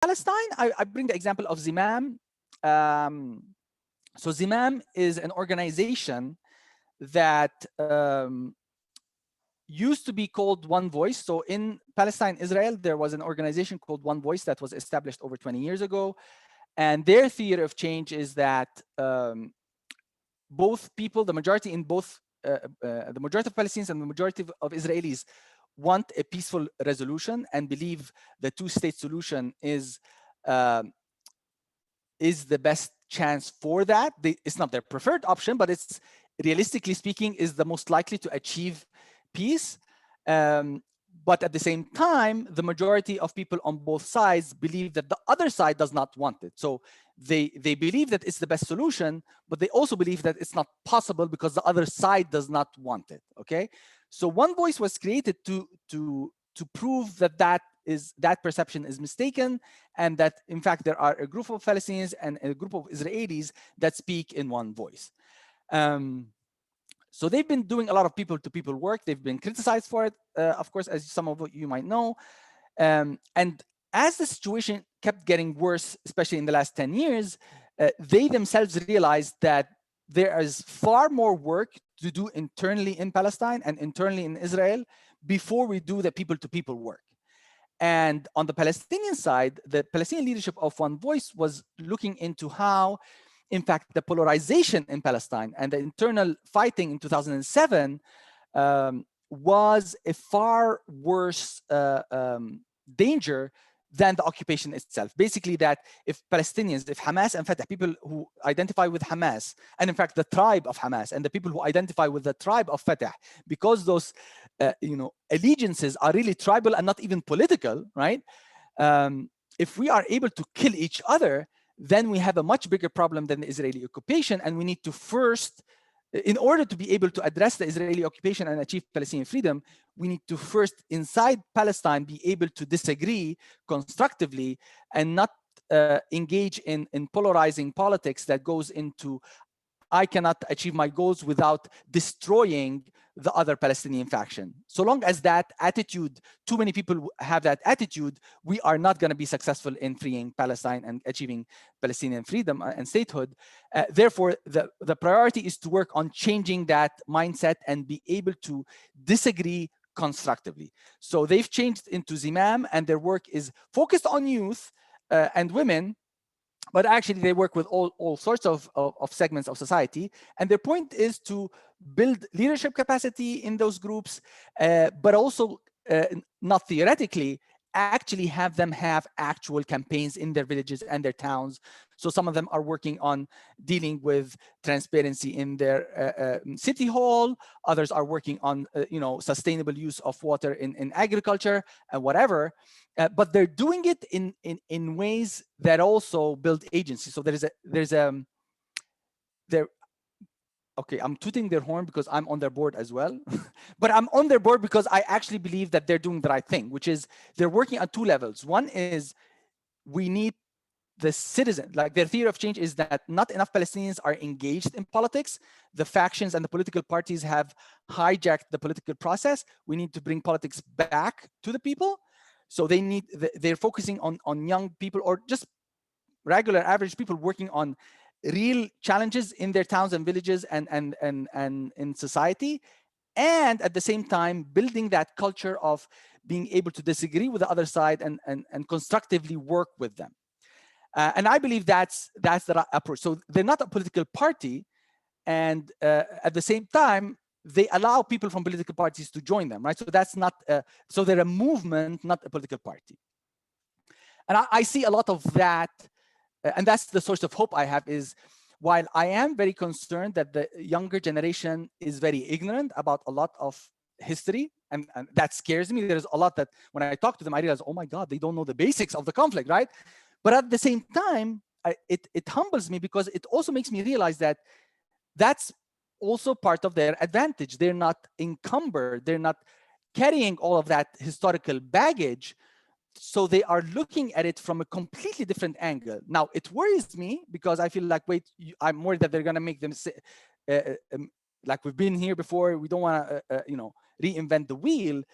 Palestine, I bring the example of Zimam. So Zimam is an organization that used to be called One Voice. So in Palestine, Israel, there was an organization called One Voice that was established over 20 years ago. And their theory of change is that both people, the majority in both, the majority of Palestinians and the majority of Israelis want a peaceful resolution and believe the two-state solution is the best chance for that. It's not their preferred option, but it's, realistically speaking, is the most likely to achieve peace. But at the same time, the majority of people on both sides believe that the other side does not want it. So they believe that it's the best solution, but they also believe that it's not possible because the other side does not want it. Okay, so One Voice was created to prove that that perception is mistaken, and that in fact there are a group of Palestinians and a group of Israelis that speak in one voice. So they've been doing a lot of people-to-people work. They've been criticized for it, of course, as some of you might know. And as the situation kept getting worse, especially in the last 10 years, they themselves realized that there is far more work to do internally in Palestine and internally in Israel before we do the people-to-people work. And on the Palestinian side, the Palestinian leadership of One Voice was looking into how, in fact, the polarization in Palestine and the internal fighting in 2007 was a far worse danger than the occupation itself. Basically, that if Palestinians, if Hamas and Fatah, people who identify with Hamas, and in fact the tribe of Hamas and the people who identify with the tribe of Fatah, because those allegiances are really tribal and not even political, right? If we are able to kill each other, then we have a much bigger problem than the Israeli occupation, and we need to first, in order to be able to address the Israeli occupation and achieve Palestinian freedom, we need to first, inside Palestine, be able to disagree constructively and not engage in polarizing politics that goes into, I cannot achieve my goals without destroying the other Palestinian faction. So long as that attitude, too many people have that attitude, we are not going to be successful in freeing Palestine and achieving Palestinian freedom and statehood. Therefore, the priority is to work on changing that mindset and be able to disagree constructively. So they've changed into Zimam, and their work is focused on youth and women, but actually they work with all sorts of segments of society. And their point is to build leadership capacity in those groups, but also not theoretically, actually have them have actual campaigns in their villages and their towns. So some of them are working on dealing with transparency in their city hall. Others are working on sustainable use of water in agriculture and whatever. But they're doing it in ways that also build agency. So okay, I'm tooting their horn because I'm on their board as well. But I'm on their board because I actually believe that they're doing the right thing, which is they're working on two levels. One is we need the citizen, like their theory of change is that not enough Palestinians are engaged in politics. The factions and the political parties have hijacked the political process. We need to bring politics back to the people. So they're focusing on young people or just regular average people working on real challenges in their towns and villages and in society, and at the same time building that culture of being able to disagree with the other side and constructively work with them. And I believe that's the right approach. So they're not a political party, and at the same time they allow people from political parties to join them, right? So that's not so they're a movement, not a political party. And I see a lot of that. And that's the source of hope I have, is while I am very concerned that the younger generation is very ignorant about a lot of history, and that scares me. There's a lot that when I talk to them, I realize, oh my God, they don't know the basics of the conflict, right? But at the same time, it humbles me because it also makes me realize that that's also part of their advantage. They're not encumbered. They're not carrying all of that historical baggage. So they are looking at it from a completely different angle. Now, it worries me because I feel like, wait, I'm worried that they're going to make them say, like we've been here before. We don't want to, reinvent the wheel.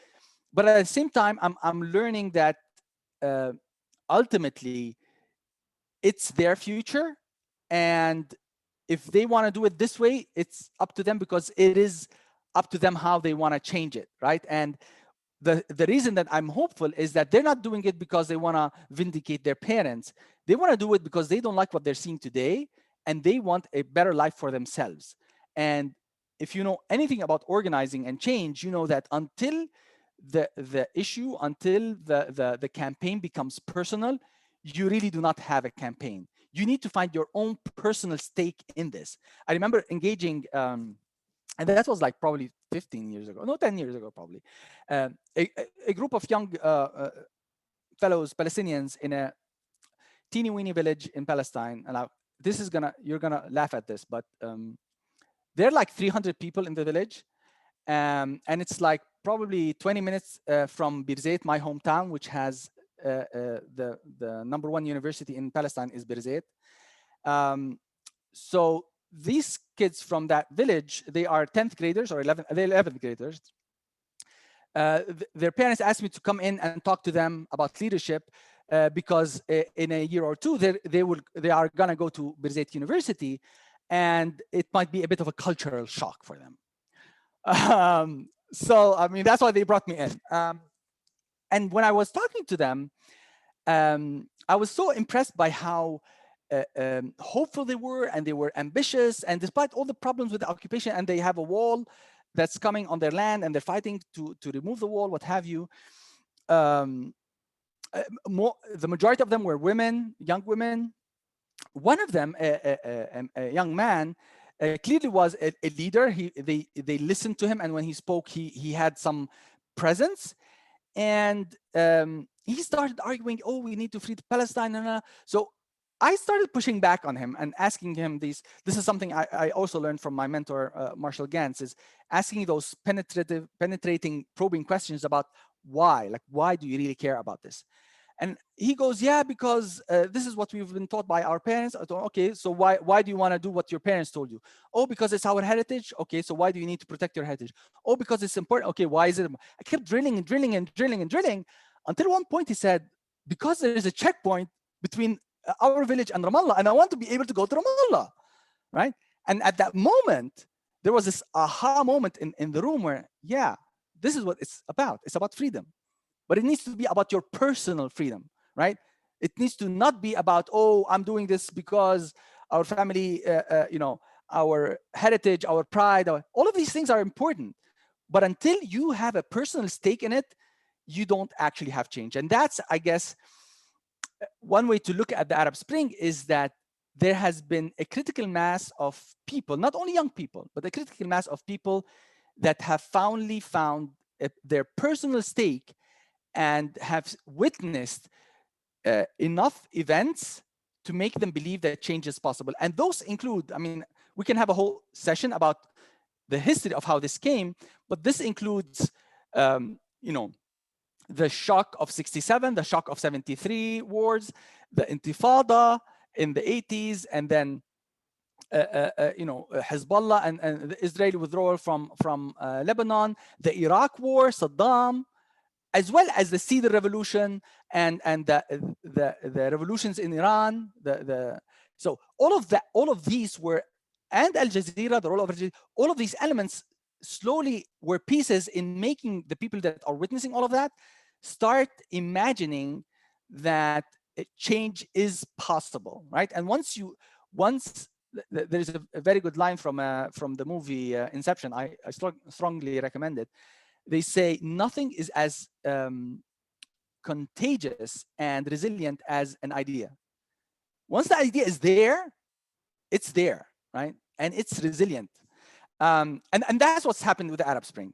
But at the same time, I'm learning that ultimately it's their future, and if they want to do it this way, it's up to them, because it is up to them how they want to change it, right? And the reason that I'm hopeful is that they're not doing it because they want to vindicate their parents. They want to do it because they don't like what they're seeing today, and they want a better life for themselves. And if you know anything about organizing and change, you know that until the issue, until the campaign becomes personal, you really do not have a campaign. You need to find your own personal stake in this. I remember engaging, and that was like probably 15 years ago, no, 10 years ago, probably, a group of young fellows, Palestinians, in a teeny weeny village in Palestine. And this is you're gonna laugh at this, but there are like 300 people in the village. And it's like probably 20 minutes from Birzeit, my hometown, which has the #1 university in Palestine is Birzeit. So these kids from that village, they are 10th graders or 11th graders. Their parents asked me to come in and talk to them about leadership, because in a year or two they are gonna go to Birzeit University, and it might be a bit of a cultural shock for them. So I mean, that's why they brought me in. And when I was talking to them, I was so impressed by how hopeful they were, and they were ambitious, and despite all the problems with the occupation, and they have a wall that's coming on their land, and they're fighting to remove the wall, what have you. The majority of them were women, young women. One of them, a young man, clearly was a leader. They listened to him, and when he spoke, he had some presence. And he started arguing, oh, we need to free Palestine. So I started pushing back on him and asking him these. This is something I also learned from my mentor, Marshall Gantz, is asking those penetrating, probing questions about why. Like, why do you really care about this? And he goes, yeah, because this is what we've been taught by our parents. I thought, okay, so why do you want to do what your parents told you? Oh, because it's our heritage. Okay, so why do you need to protect your heritage? Oh, because it's important. Okay, why is it? I kept drilling and drilling and drilling and drilling, until one point he said, because there is a checkpoint between our village and Ramallah, and I want to be able to go to Ramallah, right? And at that moment, there was this aha moment in the room where, yeah, this is what it's about. It's about freedom. But it needs to be about your personal freedom, right? It needs to not be about, oh, I'm doing this because our family, our heritage, our pride, all of these things are important. But until you have a personal stake in it, you don't actually have change. And that's, I guess, one way to look at the Arab Spring, is that there has been a critical mass of people, not only young people, but a critical mass of people that have finally found their personal stake and have witnessed enough events to make them believe that change is possible. And those include, I mean, we can have a whole session about the history of how this came, but this includes, the shock of 67, the shock of 73 wars, the Intifada in the 80s, and then Hezbollah and the Israeli withdrawal from Lebanon, the Iraq war, Saddam, as well as the Cedar Revolution and the revolutions in Iran. So all of these were, and Al Jazeera, the role of Al Jazeera, all of these elements slowly were pieces in making the people that are witnessing all of that start imagining that change is possible, right? And once there's a very good line from the movie Inception. I strongly recommend it. They say nothing is as contagious and resilient as an idea. Once the idea is there, it's there, right? And it's resilient. And that's what's happened with the Arab Spring.